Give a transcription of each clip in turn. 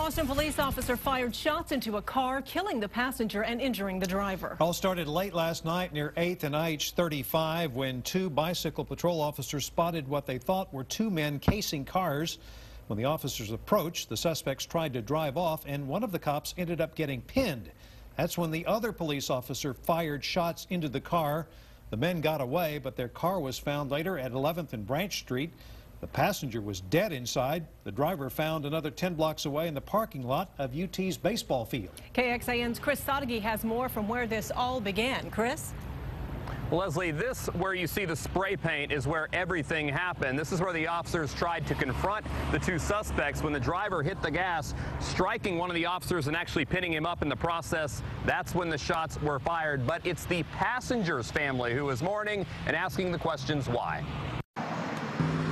Austin police officer fired shots into a car, killing the passenger and injuring the driver. All started late last night near 8th and IH-35 when two bicycle patrol officers spotted what they thought were two men casing cars. When the officers approached, the suspects tried to drive off, and one of the cops ended up getting pinned. That's when the other police officer fired shots into the car. The men got away, but their car was found later at 11th and Branch Street. The passenger was dead inside. The driver found another 10 blocks away in the parking lot of UT's baseball field. KXAN's Chris Sadeghi has more from where this all began. Chris? Well, Leslie, this where you see the spray paint is where everything happened. This is where the officers tried to confront the two suspects when the driver hit the gas, striking one of the officers and actually pinning him up in the process. That's when the shots were fired. But it's the passenger's family who is mourning and asking the questions why.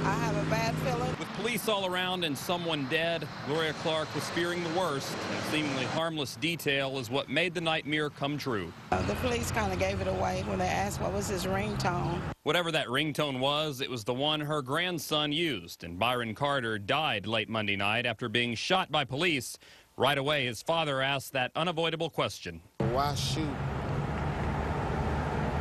I have a bad feeling. With police all around and someone dead, Gloria Clark was fearing the worst. A seemingly harmless detail is what made the nightmare come true. The police kind of gave it away when they asked what was his ringtone. Whatever that ringtone was, it was the one her grandson used, and Byron Carter died late Monday night after being shot by police. Right away, his father asked that unavoidable question. Why shoot?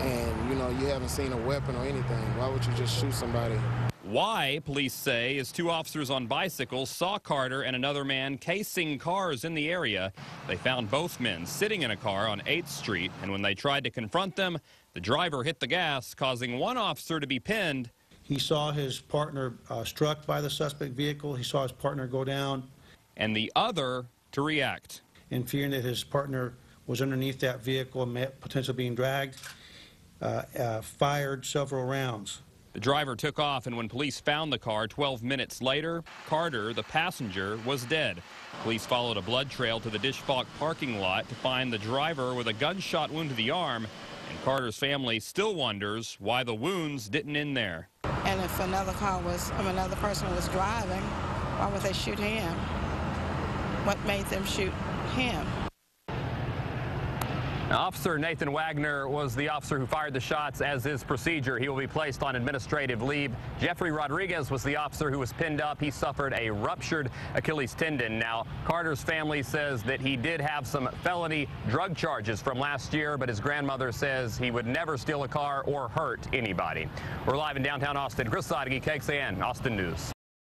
And, you haven't seen a weapon or anything. Why would you just shoot somebody? Why, police say, is two officers on bicycles saw Carter and another man casing cars in the area. They found both men sitting in a car on 8th Street, and when they tried to confront them, the driver hit the gas, causing one officer to be pinned. He saw his partner struck by the suspect vehicle. He saw his partner go down. And the other to react. In fearing that his partner was underneath that vehicle and potentially being dragged, fired several rounds. The driver took off, and when police found the car 12 minutes later, Carter, the passenger, was dead. Police followed a blood trail to the Dishfalk parking lot to find the driver with a gunshot wound to the arm, and Carter's family still wonders why the wounds didn't end there. And if another person was driving, why would they shoot him? What made them shoot him? Now, Officer Nathan Wagner was the officer who fired the shots, as is procedure. He will be placed on administrative leave. Jeffrey Rodriguez was the officer who was pinned up. He suffered a ruptured Achilles tendon. Now, Carter's family says that he did have some felony drug charges from last year, but his grandmother says he would never steal a car or hurt anybody. We're live in downtown Austin. Chris Sadeghi, KXAN, Austin News.